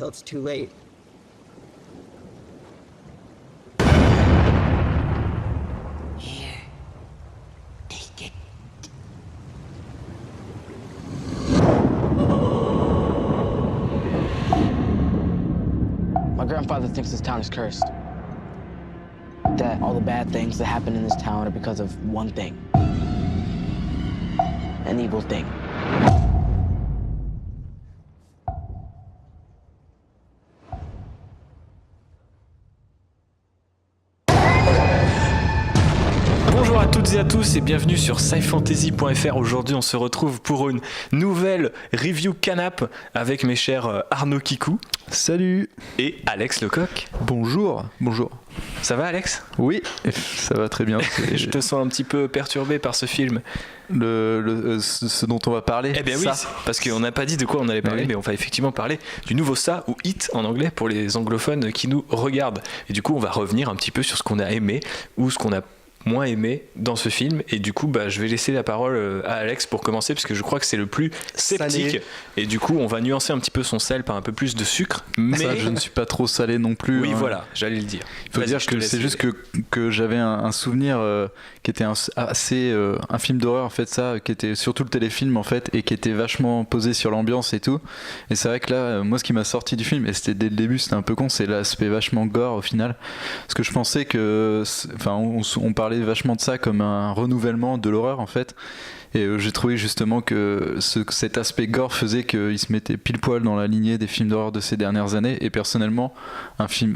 till it's too late. Here, take it. My grandfather thinks this town is cursed. That all the bad things that happen in this town are because of one thing. An evil thing. Bonjour à toutes et à tous et bienvenue sur scifantasy.fr. Aujourd'hui on se retrouve pour une nouvelle review canap avec mes chers Arnaud Kikou. Salut. Et Alex Lecoq. Bonjour. Bonjour. Ça va Alex ? Oui, ça va très bien. Je te sens un petit peu perturbé par ce film. Ce dont on va parler. Eh bien oui, parce qu'on n'a pas dit de quoi on allait parler, mais on va effectivement parler du nouveau Ça ou It en anglais pour les anglophones qui nous regardent. Et du coup on va revenir un petit peu sur ce qu'on a aimé ou ce qu'on a moins aimé dans ce film, et du coup je vais laisser la parole à Alex pour commencer parce que je crois que c'est le plus sceptique. Salé. Et du coup on va nuancer un petit peu son sel par un peu plus de sucre, mais ça, je ne suis pas trop salé non plus. Oui, voilà, j'allais le dire. Il faut dire que c'est juste que j'avais un souvenir qui était un film d'horreur en fait, ça qui était surtout le téléfilm en fait, et qui était vachement posé sur l'ambiance et tout, et c'est vrai que là moi ce qui m'a sorti du film, et c'était dès le début, c'était un peu con, c'est l'aspect vachement gore au final, parce que je pensais que on parlait vachement de ça comme un renouvellement de l'horreur en fait, et j'ai trouvé justement que cet aspect gore faisait qu'il se mettait pile poil dans la lignée des films d'horreur de ces dernières années. Et personnellement un film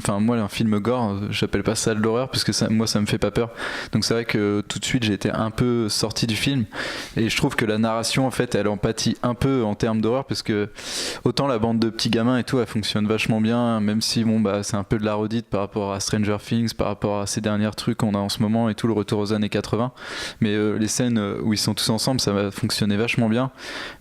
gore, j'appelle pas ça de l'horreur parce que moi ça me fait pas peur, donc c'est vrai que tout de suite j'ai été un peu sorti du film, et je trouve que la narration en fait elle en pâtit un peu en termes d'horreur, parce que autant la bande de petits gamins et tout elle fonctionne vachement bien, même si c'est un peu de la redite par rapport à Stranger Things, par rapport à ces derniers trucs qu'on a en ce moment et tout, le retour aux années 80, mais les scènes où ils sont tous ensemble, ça va fonctionner vachement bien.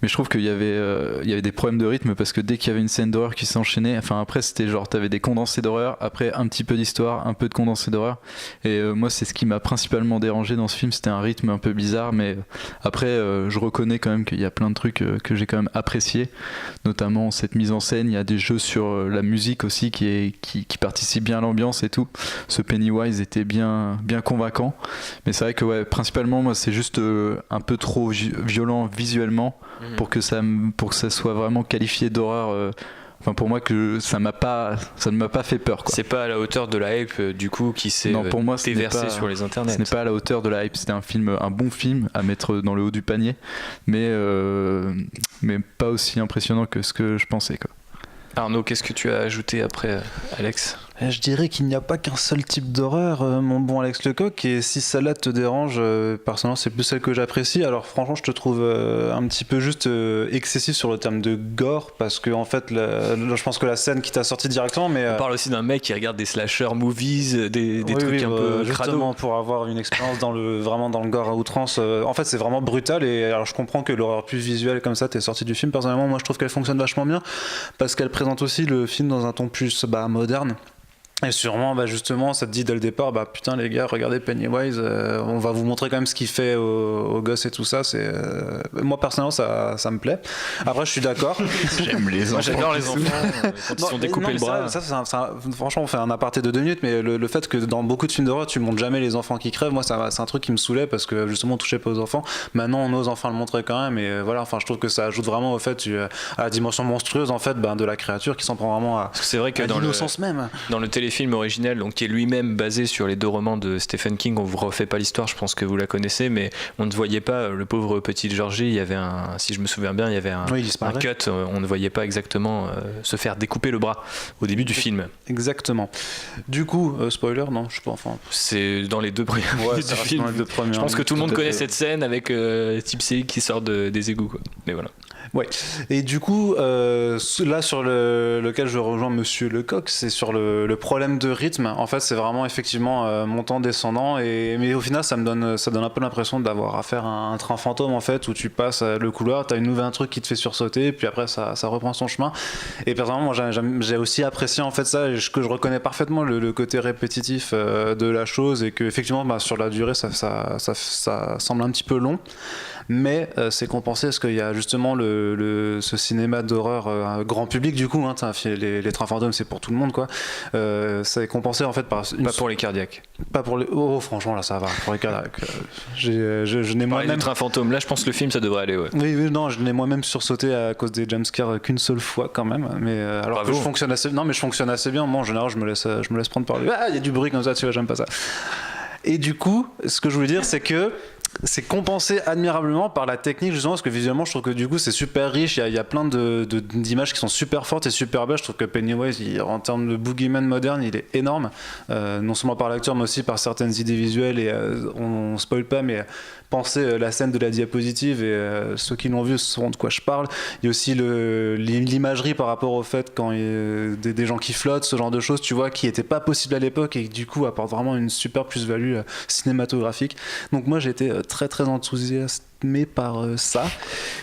Mais je trouve qu'il y avait des problèmes de rythme, parce que dès qu'il y avait une scène d'horreur qui s'enchaînait, après c'était genre t'avais des condensés d'horreur, après un petit peu d'histoire, un peu de condensés d'horreur, et moi c'est ce qui m'a principalement dérangé dans ce film, c'était un rythme un peu bizarre. Mais après je reconnais quand même qu'il y a plein de trucs que j'ai quand même apprécié, notamment cette mise en scène. Il y a des jeux sur la musique aussi qui participent bien à l'ambiance et tout. Ce Pennywise était bien convaincant, mais c'est vrai que principalement moi c'est juste un peu trop violent visuellement pour que ça soit vraiment qualifié d'horreur. Pour moi que ça ne m'a pas fait peur, quoi. C'est pas à la hauteur de la hype du coup qui s'est déversée sur les internets. Ce n'est pas à la hauteur de la hype. C'était un bon film à mettre dans le haut du panier, mais pas aussi impressionnant que ce que je pensais, quoi. Arnaud, qu'est-ce que tu as ajouté après Alex ? Je dirais qu'il n'y a pas qu'un seul type d'horreur, mon bon Alex Lecoq, et si celle-là te dérange, personnellement c'est plus celle que j'apprécie. Alors franchement je te trouve un petit peu juste excessif sur le terme de gore, parce que en fait là, je pense que la scène qui t'a sorti directement, mais on parle aussi d'un mec qui regarde des slasher movies, des trucs un peu justement crado, pour avoir une expérience vraiment dans le gore à outrance. En fait c'est vraiment brutal, et alors je comprends que l'horreur plus visuelle comme ça t'es sorti du film. Personnellement moi je trouve qu'elle fonctionne vachement bien, parce qu'elle présente aussi le film dans un ton plus moderne. Et sûrement, justement, ça te dit dès le départ, putain les gars, regardez Pennywise, on va vous montrer quand même ce qu'il fait aux gosses et tout ça. Moi personnellement, ça me plaît. Après, je suis d'accord. J'aime les enfants. Moi, j'adore les enfants quand ils sont découpés le bras. Franchement, on fait un aparté de 2 minutes, mais le fait que dans beaucoup de films d'horreur, tu montres jamais les enfants qui crèvent, moi, c'est un truc qui me saoulait, parce que justement, on touchait pas aux enfants. Maintenant, on ose enfin le montrer quand même, et voilà. Enfin, je trouve que ça ajoute vraiment au fait à la dimension monstrueuse en fait de la créature, qui s'en prend vraiment à l'innocence même. Dans le téléfilm originel, donc qui est lui-même basé sur les 2 romans de Stephen King, on vous refait pas l'histoire, je pense que vous la connaissez, mais on ne voyait pas le pauvre petit Georgie. Il y avait si je me souviens bien, il y avait un cut, on ne voyait pas exactement se faire découper le bras au début du film. Exactement. Du coup, spoiler, non, je sais pas, c'est dans les 2 premiers du film. Je pense que tout le monde connaît cette scène avec Tipsy qui sort des égouts, quoi. Mais voilà. Ouais. Et du coup, là sur lequel je rejoins Monsieur Lecoq, c'est sur le problème de rythme. En fait, c'est vraiment effectivement montant descendant, mais au final, ça donne un peu l'impression d'avoir affaire à un train fantôme en fait, où tu passes le couloir, t'as un truc qui te fait sursauter, puis après ça reprend son chemin. Et personnellement, moi, j'ai aussi apprécié en fait ça, que je reconnais parfaitement le côté répétitif de la chose, et que effectivement, sur la durée, ça semble un petit peu long. mais c'est compensé parce qu'il y a justement ce cinéma d'horreur grand public du coup, hein, les trains fantômes c'est pour tout le monde quoi. Ça est compensé en fait par pas pour les cardiaques. Pas pour les... Oh franchement là ça va, pour les cardiaques. Je n'ai moi-même... train fantôme, là je pense que le film ça devrait aller, ouais. Oui, non, je n'ai moi-même sursauté à cause des jumpscares qu'une seule fois quand même, mais alors Bravo. que je fonctionne assez bien, moi en général je me laisse prendre par il y a du bruit comme ça, tu vois, j'aime pas ça. Et du coup, ce que je voulais dire, c'est que c'est compensé admirablement par la technique justement, parce que visuellement je trouve que du coup c'est super riche, il y a plein d'images qui sont super fortes et super belles. Je trouve que Pennywise en termes de boogeyman moderne il est énorme, non seulement par l'acteur mais aussi par certaines idées visuelles, et on spoil pas mais pensez la scène de la diapositive, et ceux qui l'ont vu sauront de quoi je parle. Il y a aussi l'imagerie par rapport au fait quand il y a des gens qui flottent, ce genre de choses, tu vois, qui n'était pas possible à l'époque et qui du coup apporte vraiment une super plus-value cinématographique. Donc moi j'ai été très très enthousiasmé par ça,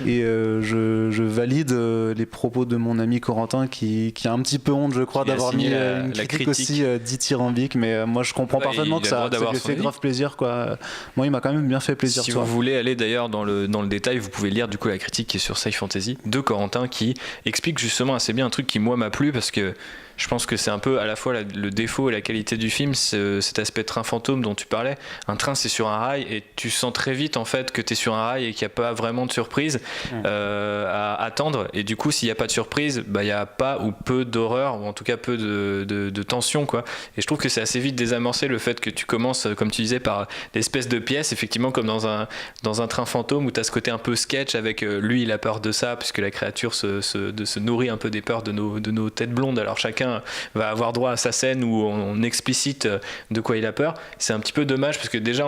et je valide les propos de mon ami Corentin qui a un petit peu honte je crois d'avoir mis une critique aussi dithyrambique, mais moi je comprends parfaitement que ça lui fait grave plaisir quoi. Moi il m'a quand même bien fait plaisir. Si vous voulez aller d'ailleurs dans le détail, vous pouvez lire du coup la critique qui est sur Sci Fantasy de Corentin, qui explique justement assez bien un truc qui moi m'a plu, parce que je pense que c'est un peu à la fois le défaut et la qualité du film, cet aspect train fantôme dont tu parlais. Un train c'est sur un rail et tu sens très vite en fait que tu es sur un rail et qu'il n'y a pas vraiment de surprise à attendre, et du coup s'il n'y a pas de surprise, il n'y a pas ou peu d'horreur, ou en tout cas peu de tension quoi. Et je trouve que c'est assez vite désamorcé le fait que tu commences comme tu disais par l'espèce de pièce, effectivement comme dans un train fantôme où tu as ce côté un peu sketch avec lui il a peur de ça puisque la créature se nourrit un peu des peurs de nos têtes blondes, alors chacun va avoir droit à sa scène où on explicite de quoi il a peur. C'est un petit peu dommage parce que déjà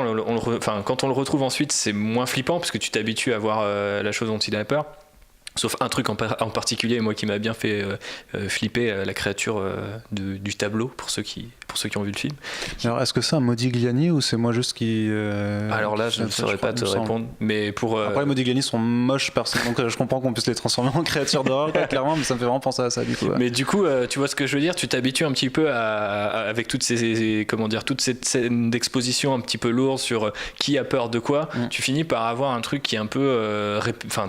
quand on le retrouve ensuite c'est moins flippant parce que tu t'habitues à voir la chose dont il a peur. Sauf un truc en particulier, moi qui m'a bien fait flipper, la créature du tableau, pour ceux qui ont vu le film. Alors est-ce que c'est un Modigliani ou c'est moi juste qui... Alors là je ne saurais pas te répondre, mais pour... Après les Modigliani sont moches personnellement, donc je comprends qu'on puisse les transformer en créatures d'horreur clairement, mais ça me fait vraiment penser à ça du coup. Ouais. Mais du coup tu vois ce que je veux dire, tu t'habitues un petit peu avec toute cette scène d'exposition un petit peu lourde sur qui a peur de quoi, tu finis par avoir un truc qui est un peu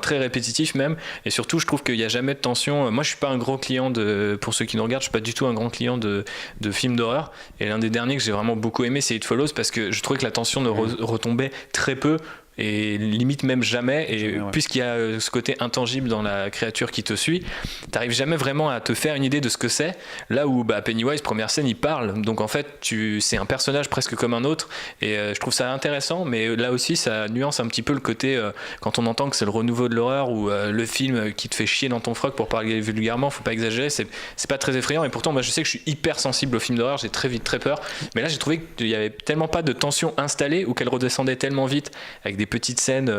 très répétitif même. Et surtout je trouve qu'il n'y a jamais de tension. Moi je suis pas un gros client pour ceux qui nous regardent, je suis pas du tout un grand client de films d'horreur, et l'un des derniers que j'ai vraiment beaucoup aimé c'est It Follows, parce que je trouvais que la tension ne retombait très peu et limite même jamais, et puisqu'il y a ce côté intangible dans la créature qui te suit, t'arrives jamais vraiment à te faire une idée de ce que c'est, là où Pennywise, première scène, il parle, donc en fait c'est un personnage presque comme un autre, et je trouve ça intéressant, mais là aussi ça nuance un petit peu le côté quand on entend que c'est le renouveau de l'horreur ou le film qui te fait chier dans ton froc, pour parler vulgairement, faut pas exagérer, c'est pas très effrayant, et pourtant moi je sais que je suis hyper sensible aux films d'horreur, j'ai très vite très peur, mais là j'ai trouvé qu'il y avait tellement pas de tension installée, ou qu'elle redescendait tellement vite avec des petites scènes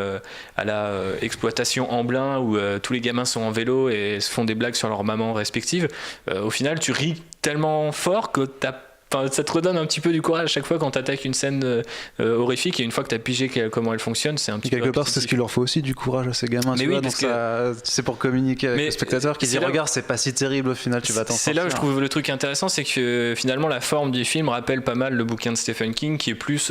à la exploitation Amblin où tous les gamins sont en vélo et se font des blagues sur leurs mamans respectives. Au final tu ris tellement fort que ça te redonne un petit peu du courage à chaque fois quand t'attaques une scène horrifique, et une fois que t'as pigé comment elle fonctionne, c'est un petit peu quelque part c'est ce qu'il leur faut aussi du courage à ces gamins. Mais oui, parce que c'est pour communiquer avec le spectateur qui dit regarde c'est pas si terrible au final, tu vas t'en sortir. C'est là où je trouve le truc intéressant, c'est que finalement la forme du film rappelle pas mal le bouquin de Stephen King, qui est plus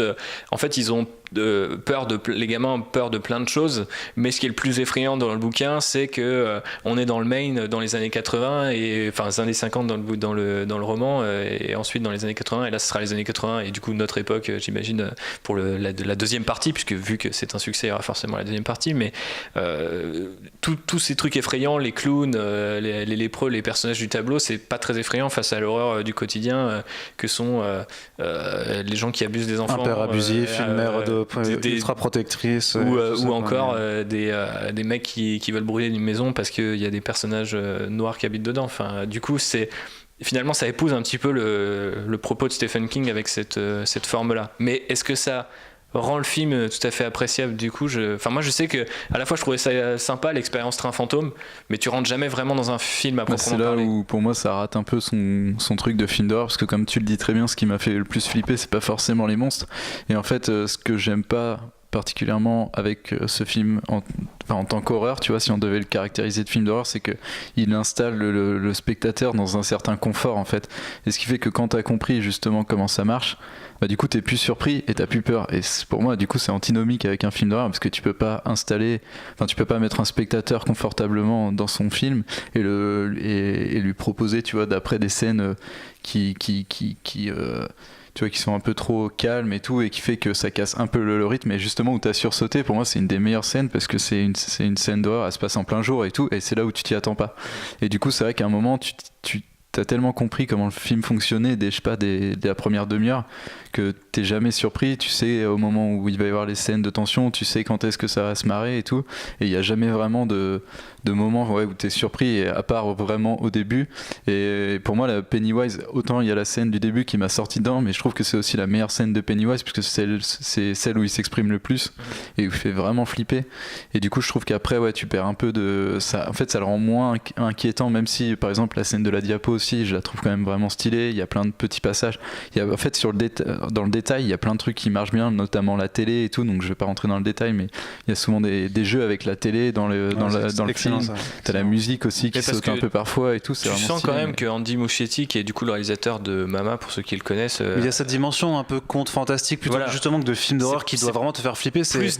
en fait ils ont les gamins ont peur de plein de choses, mais ce qui est le plus effrayant dans le bouquin c'est que on est dans le Maine dans les années 80, et enfin les années 50 dans le roman, et ensuite dans les années 80, et là ce sera les années 80 et du coup notre époque j'imagine pour la deuxième partie, puisque vu que c'est un succès il y aura forcément la deuxième partie, mais tous ces trucs effrayants, les clowns, les lépreux, les personnages du tableau, c'est pas très effrayant face à l'horreur du quotidien que sont les gens qui abusent des enfants, un père abusif, une mère ultra protectrice, ou encore des mecs qui veulent brûler une maison parce qu'il y a des personnages noirs qui habitent dedans. Enfin, du coup finalement ça épouse un petit peu le propos de Stephen King avec cette forme-là. Mais est-ce que ça rend le film tout à fait appréciable du coup? Moi je sais que à la fois je trouvais ça sympa l'expérience train fantôme, mais tu rentres jamais vraiment dans un film à proprement parler. C'est là où pour moi ça rate un peu son truc de film d'horreur, parce que comme tu le dis très bien, ce qui m'a fait le plus flipper c'est pas forcément les monstres, et en fait ce que j'aime pas particulièrement avec ce film en tant qu'horreur, tu vois, si on devait le caractériser de film d'horreur, c'est qu'il installe le spectateur dans un certain confort en fait. Et ce qui fait que quand t'as compris justement comment ça marche, bah du coup t'es plus surpris et t'as plus peur. Et pour moi du coup c'est antinomique avec un film d'horreur parce que tu peux pas mettre un spectateur confortablement dans son film et lui proposer, tu vois, d'après des scènes qui tu vois, qui sont un peu trop calmes et tout, et qui fait que ça casse un peu le rythme. Et justement, où t'as sursauté, pour moi, c'est une des meilleures scènes parce que c'est une scène d'horreur, elle se passe en plein jour et tout, et c'est là où tu t'y attends pas. Et du coup, c'est vrai qu'à un moment, tu t'as tellement compris comment le film fonctionnait dès la première demi-heure que t'es jamais surpris. Tu sais au moment où il va y avoir les scènes de tension, tu sais quand est-ce que ça va se marrer et tout, et il y a jamais vraiment de moments où t'es surpris, à part vraiment au début. Et pour moi, la Pennywise, autant il y a la scène du début qui m'a sorti dedans, mais je trouve que c'est aussi la meilleure scène de Pennywise puisque c'est celle où il s'exprime le plus et où il fait vraiment flipper. Et du coup, je trouve qu'après, tu perds un peu de ça. En fait, ça le rend moins inquiétant, même si par exemple la scène de la diapo aussi, je la trouve quand même vraiment stylée. Il y a plein de petits passages. En fait, dans le détail, il y a plein de trucs qui marchent bien, notamment la télé et tout. Donc, je vais pas rentrer dans le détail, mais il y a souvent des jeux avec la télé dans le film. T'as la musique aussi qui saute un peu parfois et tout. Tu sens quand même que Andy Muschietti, qui est du coup le réalisateur de Mama, pour ceux qui le connaissent, il y a cette dimension un peu conte fantastique plutôt justement que de film d'horreur qui doit vraiment te faire flipper. C'est plus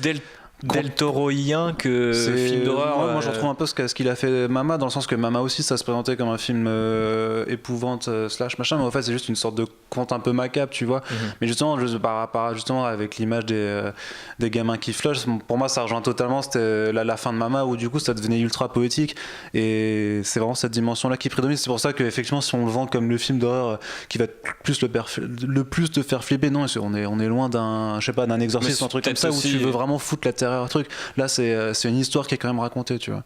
Del Toroïen que film d'horreur. Moi je retrouve un peu ce qu'il a fait Mama, dans le sens que Mama aussi ça se présentait comme un film épouvante slash machin, mais en fait c'est juste une sorte de conte un peu macabre, tu vois. Mais justement justement avec l'image des gamins qui flushent, pour moi ça rejoint totalement la fin de Mama, où du coup ça devenait ultra poétique, et c'est vraiment cette dimension là qui prédomine. C'est pour ça que effectivement, si on le vend comme le film d'horreur qui va le plus te faire flipper, non, on est loin d'un exorcisme, un truc comme ça où tu veux vraiment foutre la terreur. Truc. Là, c'est une histoire qui est quand même racontée, tu vois.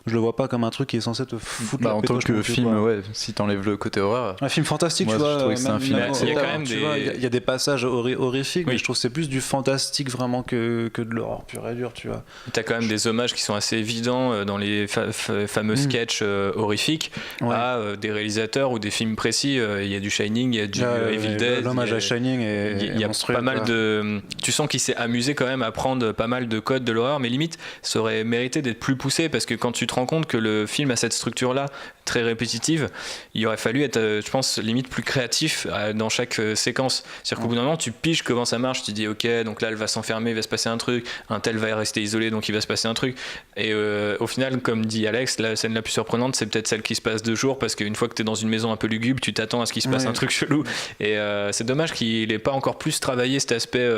Je le vois pas comme un truc qui est censé te foutre la en tant que film, si t'enlèves le côté horreur. Un film fantastique, tu vois. Je trouve que c'est un film. Il y a quand même il y a des passages horrifiques, mais je trouve que c'est plus du fantastique vraiment que de l'horreur pure et dure, tu vois. T'as quand même des hommages qui sont assez évidents dans les fameux sketchs horrifiques à des réalisateurs ou des films précis. Il y a du Shining, il y a du Evil Dead. L'hommage à Shining il y a pas mal de. Tu sens qu'il s'est amusé quand même à prendre pas mal de codes de l'horreur, mais limite, ça aurait mérité d'être plus poussé, parce que quand tu te rends compte que le film a cette structure-là très répétitive, il aurait fallu être, je pense, limite plus créatif dans chaque séquence. C'est-à-dire qu'au bout d'un moment, tu piges comment ça marche, tu dis ok, donc là elle va s'enfermer, il va se passer un truc, un tel va rester isolé, donc il va se passer un truc. Et au final, comme dit Alex, la scène la plus surprenante, c'est peut-être celle qui se passe de jour, parce qu'une fois que tu es dans une maison un peu lugubre, tu t'attends à ce qu'il se passe un truc chelou. Et c'est dommage qu'il n'ait pas encore plus travaillé cet aspect,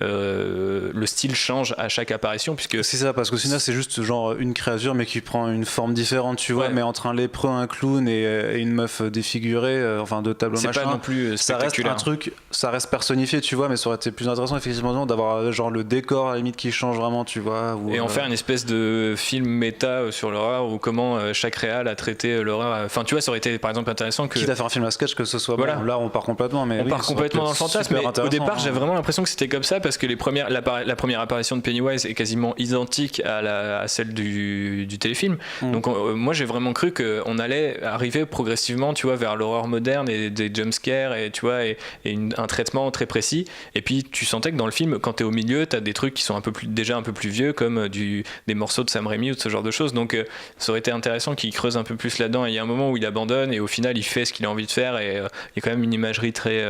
le style change à chaque apparition, puisque c'est ça, parce que sinon c'est juste genre une créature mais qui prend une forme différente, tu vois, mais entre un lépreux, un clown et une meuf défigurée, enfin de tableau machin, c'est pas non plus spectaculaire. Ça reste un truc, ça reste personnifié, tu vois, mais ça aurait été plus intéressant effectivement d'avoir genre le décor à la limite qui change vraiment, tu vois, et en faire une espèce de film méta sur l'horreur, ou comment chaque réal a traité l'horreur. Enfin, tu vois, ça aurait été par exemple intéressant que. Quitte à faire un film à sketch, que ce soit bon, là on part complètement, mais on part complètement dans le fantasme. Mais au départ, j'ai vraiment l'impression que c'était comme ça, parce que la première apparition de Pennywise est quasiment identique à celle du téléfilm. Donc moi j'ai vraiment cru qu'on allait arriver progressivement, tu vois, vers l'horreur moderne et des jumpscares, et tu vois, et un traitement très précis. Et puis tu sentais que dans le film, quand t'es au milieu, t'as des trucs qui sont déjà un peu plus vieux, comme des morceaux de Sam Raimi ou de ce genre de choses. Donc ça aurait été intéressant qu'il creuse un peu plus là-dedans. Et il y a un moment où il abandonne, et au final il fait ce qu'il a envie de faire, et il y a quand même une imagerie très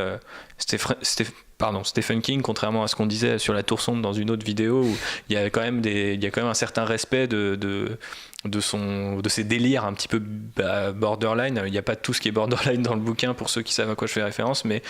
Stephen King, contrairement à ce qu'on disait sur La Tour Sombre dans une autre vidéo, où il y a quand même un certain respect de ses délires un petit peu borderline. Il n'y a pas tout ce qui est borderline dans le bouquin, pour ceux qui savent à quoi je fais référence, mais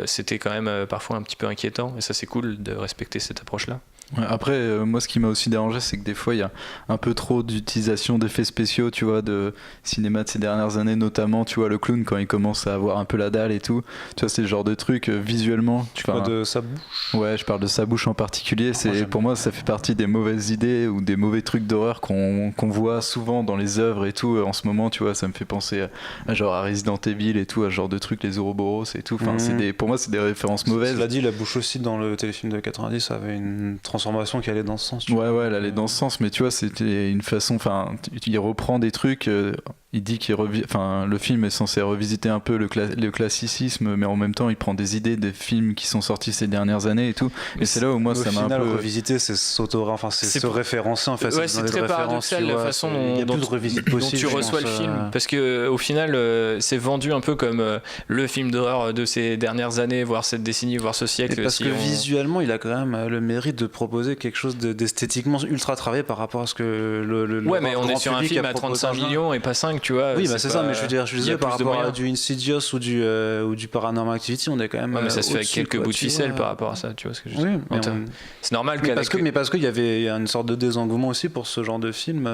c'était quand même parfois un petit peu inquiétant, et ça c'est cool de respecter cette approche-là. Après, moi ce qui m'a aussi dérangé, c'est que des fois il y a un peu trop d'utilisation d'effets spéciaux, tu vois, de cinéma de ces dernières années, notamment, tu vois, le clown quand il commence à avoir un peu la dalle et tout, tu vois, c'est le genre de truc visuellement. Tu parles de sa bouche? Ouais, je parle de sa bouche en particulier. Pour moi, ça fait partie des mauvaises idées ou des mauvais trucs d'horreur qu'on voit souvent dans les œuvres et tout. En ce moment, tu vois, ça me fait penser à Resident Evil et tout, à ce genre de trucs, les Ouroboros et tout. Enfin, pour moi, c'est des références mauvaises. Cela dit, la bouche aussi dans le téléfilm de 90 avait une transformation qui allait dans ce sens. Ouais, elle allait dans ce sens, mais tu vois, c'était une façon. Enfin, il reprend des trucs il dit le film est censé revisiter un peu le classicisme, mais en même temps il prend des idées des films qui sont sortis ces dernières années et tout. Et c'est là où moi ça m'a un peu revisiter, c'est se référencer en fait. Ouais, c'est très paradoxal la façon dont tu reçois le film, parce que au final c'est vendu un peu comme le film d'horreur de ces dernières années, voire cette décennie, voire ce siècle. Et parce que visuellement il a quand même le mérite de proposer quelque chose d'esthétiquement ultra travaillé par rapport à ce que le ouais, mais on est sur un film à 35 millions et pas 5, tu vois. Oui, bah c'est ça, mais je disais par rapport à du Insidious ou du Paranormal Activity, on est quand même. Ouais, mais ça se fait avec quelques bouts de ficelle par rapport à ça, tu vois ce que je veux dire. Oui, c'est normal parce qu'il y avait une sorte de désengouement aussi pour ce genre de film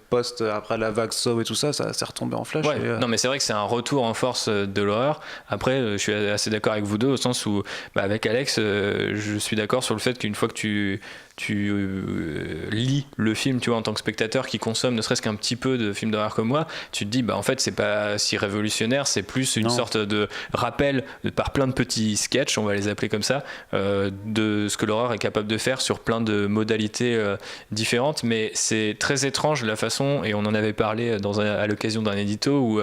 après la vague Saw et tout ça s'est retombé en flèche. Ouais. Non, mais c'est vrai que c'est un retour en force de l'horreur. Après, je suis assez d'accord avec vous deux au sens où, avec Alex, je suis d'accord sur le fait qu'une fois que tu lis le film, tu vois, en tant que spectateur qui consomme ne serait-ce qu'un petit peu de films d'horreur comme moi, tu te dis en fait c'est pas si révolutionnaire, c'est plus une sorte de rappel par plein de petits sketchs, on va les appeler comme ça, de ce que l'horreur est capable de faire sur plein de modalités différentes. Mais c'est très étrange la façon, et on en avait parlé à l'occasion d'un édito où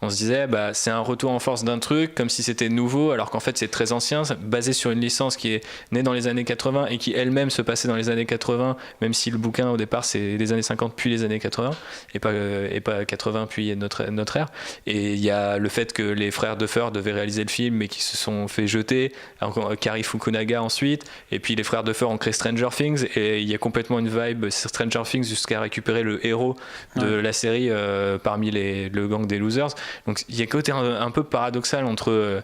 on se disait c'est un retour en force d'un truc comme si c'était nouveau, alors qu'en fait c'est très ancien, basé sur une licence qui est née dans les années 80 et qui elle-même se passait dans les années 80, même si le bouquin au départ c'est les années 50 puis les années 80 et pas 80 puis notre ère. Et il y a le fait que les frères Duffer devaient réaliser le film mais qui se sont fait jeter, Cary Fukunaga ensuite, et puis les frères Duffer ont créé Stranger Things, et il y a complètement une vibe sur Stranger Things jusqu'à récupérer le héros de la série parmi le gang des losers. Donc il y a un côté un peu paradoxal entre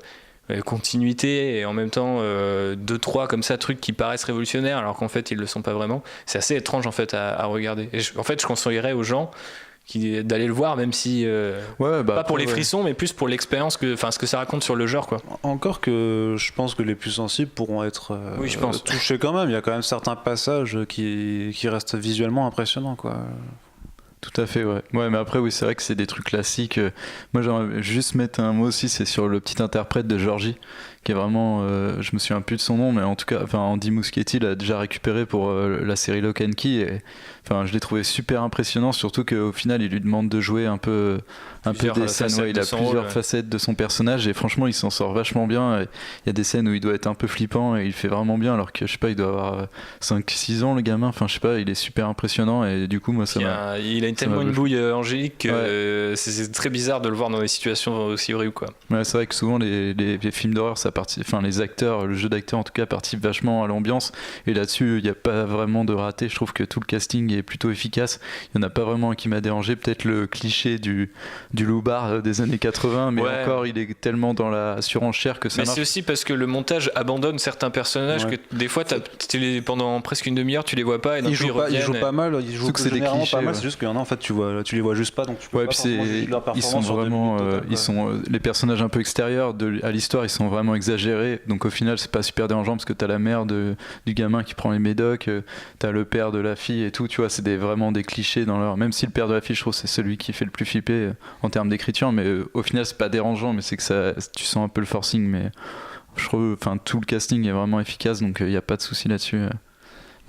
continuité et en même temps 2-3 comme ça trucs qui paraissent révolutionnaires alors qu'en fait ils le sont pas vraiment. C'est assez étrange en fait à regarder, et en fait je conseillerais aux gens d'aller le voir, même si pas pour les frissons mais plus pour l'expérience, ce que ça raconte sur le genre, quoi. Encore que je pense que les plus sensibles pourront être touchés quand même. Il y a quand même certains passages qui restent visuellement impressionnants, quoi. Tout à fait, ouais. Ouais, mais après, oui, c'est vrai que c'est des trucs classiques. Moi, j'aimerais juste mettre un mot aussi, c'est sur le petit interprète de Georgie, qui est vraiment, je me souviens plus de son nom, mais en tout cas, Andy Muschietti l'a déjà récupéré pour la série Lock and Key, et je l'ai trouvé super impressionnant, surtout qu'au final, il lui demande de jouer un peu des scènes, il a plusieurs facettes de son personnage, et franchement, il s'en sort vachement bien. Il y a des scènes où il doit être un peu flippant, et il fait vraiment bien, alors que, je sais pas, il doit avoir 5-6 ans, le gamin, je sais pas, il est super impressionnant, et du coup, moi, il a tellement une bouille angélique que c'est très bizarre de le voir dans des situations aussi horribles, quoi. Ouais, c'est vrai que souvent, les films d'horreur, les acteurs, le jeu d'acteur en tout cas, participe vachement à l'ambiance, et là-dessus il n'y a pas vraiment de raté. Je trouve que tout le casting est plutôt efficace. Il n'y en a pas vraiment un qui m'a dérangé, peut-être le cliché du loupard des années 80, mais encore il est tellement dans la surenchère que ça marche. Mais c'est aussi parce que le montage abandonne certains personnages que des fois pendant presque une demi-heure tu les vois pas, et ils jouent pas mal, ils jouent généralement pas mal, c'est juste qu'il y en a en fait tu les vois juste pas, donc tu peux pas forcément juger de leur performance. Ils sont vraiment les personnages un peu extérieurs à l'histoire, ils sont vraiment exagéré, donc au final c'est pas super dérangeant parce que t'as la mère du gamin qui prend les médocs, t'as le père de la fille et tout, tu vois, c'est vraiment des clichés dans leur, même si le père de la fille je trouve c'est celui qui fait le plus flipper en termes d'écriture, mais au final c'est pas dérangeant, mais c'est que tu sens un peu le forcing, mais je trouve tout le casting est vraiment efficace, donc il n'y a pas de souci là-dessus.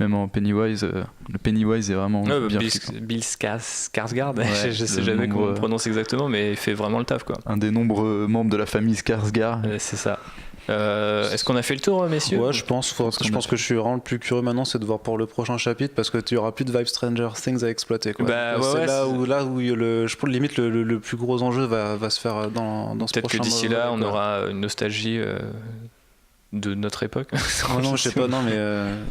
Même en Pennywise, le Pennywise est vraiment bien Bill Skarsgård, je sais jamais comment on prononce exactement, mais il fait vraiment le taf, quoi. Un des nombreux membres de la famille Skarsgård. C'est ça. Est-ce qu'on a fait le tour, messieurs? Ouais, je pense que je suis vraiment le plus curieux maintenant, c'est de voir pour le prochain chapitre, parce que tu auras plus de vibe Stranger Things à exploiter, quoi. C'est là où je pense limite le plus gros enjeu va se faire dans ce prochain. Peut-être que d'ici là, on aura une nostalgie de notre époque. Non, je sais pas, non, mais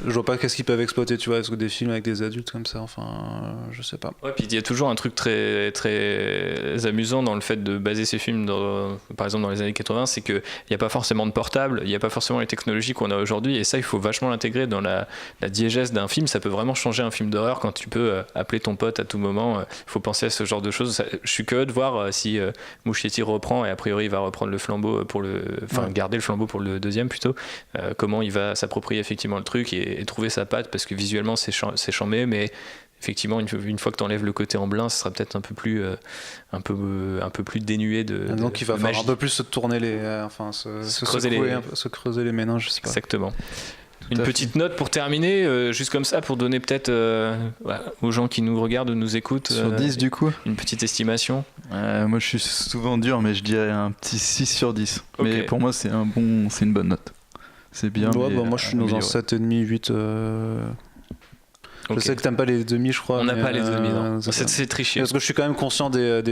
je vois pas qu'est-ce qu'ils peuvent exploiter, tu vois, est-ce que des films avec des adultes comme ça, je sais pas. Ouais, puis il y a toujours un truc très, très amusant dans le fait de baser ces films, par exemple dans les années 80, c'est qu'il n'y a pas forcément de portable, il n'y a pas forcément les technologies qu'on a aujourd'hui, et ça, il faut vachement l'intégrer dans la diégèse d'un film. Ça peut vraiment changer un film d'horreur quand tu peux appeler ton pote à tout moment. Il faut penser à ce genre de choses. Je suis curieux de voir si Muschietti reprend, et a priori il va reprendre le flambeau garder le flambeau pour le deuxième plutôt. Comment il va s'approprier effectivement le truc et trouver sa patte, parce que visuellement c'est chambé, mais effectivement une fois que tu enlèves le côté en blanc, ce sera peut-être un peu plus dénué de donc il va falloir un peu plus se tourner se creuser les méninges, je sais pas. Exactement. Une petite note pour terminer, juste comme ça, pour donner peut-être aux gens qui nous regardent ou nous écoutent. Sur 10 du coup. Une petite estimation. Moi je suis souvent dur, mais je dirais un petit 6 sur 10. Ok. Mais pour moi c'est une bonne note. C'est bien. Ouais, mais, bah, moi je suis dans un amélioré. 7,5, 8. Ok. Je sais que t'aimes pas les demi, je crois. On n'a mais, pas les demi, non. c'est ça. C'est triché. Parce que je suis quand même conscient des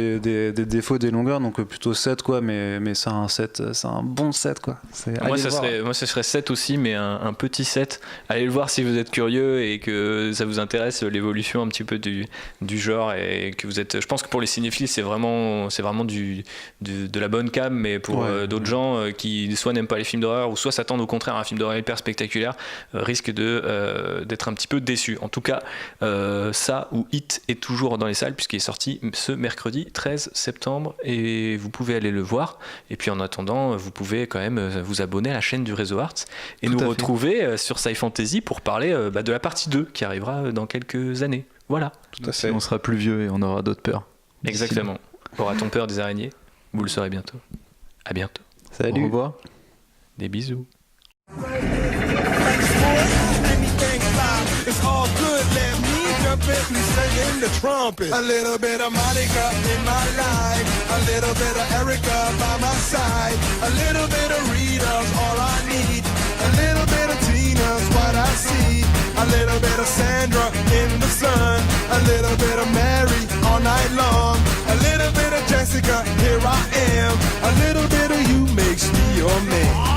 défauts des longueurs, donc plutôt 7 quoi, mais c'est un 7, c'est un bon 7 quoi. Moi, ce serait 7 aussi, mais un petit 7. Allez le voir si vous êtes curieux et que ça vous intéresse l'évolution un petit peu du genre et que vous êtes. Je pense que pour les cinéphiles, c'est vraiment de la bonne cam, mais pour d'autres gens qui soit n'aiment pas les films d'horreur ou soit s'attendent au contraire à un film d'horreur hyper spectaculaire, risquent d'être un petit peu déçus. En tout cas, ça ou It est toujours dans les salles puisqu'il est sorti ce mercredi 13 septembre et vous pouvez aller le voir. Et puis en attendant, vous pouvez quand même vous abonner à la chaîne du Réseau Arts et nous retrouver sur Sci Fantasy pour parler de la partie 2 qui arrivera dans quelques années. Voilà. Tout à fait. On sera plus vieux et on aura d'autres peurs. Exactement. Aura-t-on peur des araignées? Vous le saurez bientôt. À bientôt. Au Salut. revoir. Des bisous. It's all good, let me jump in and sing in the trumpet. A little bit of Monica in my life, a little bit of Erica by my side, a little bit of Rita's all I need, a little bit of Tina's what I see, a little bit of Sandra in the sun, a little bit of Mary all night long, a little bit of Jessica, here I am, a little bit of you makes me your man.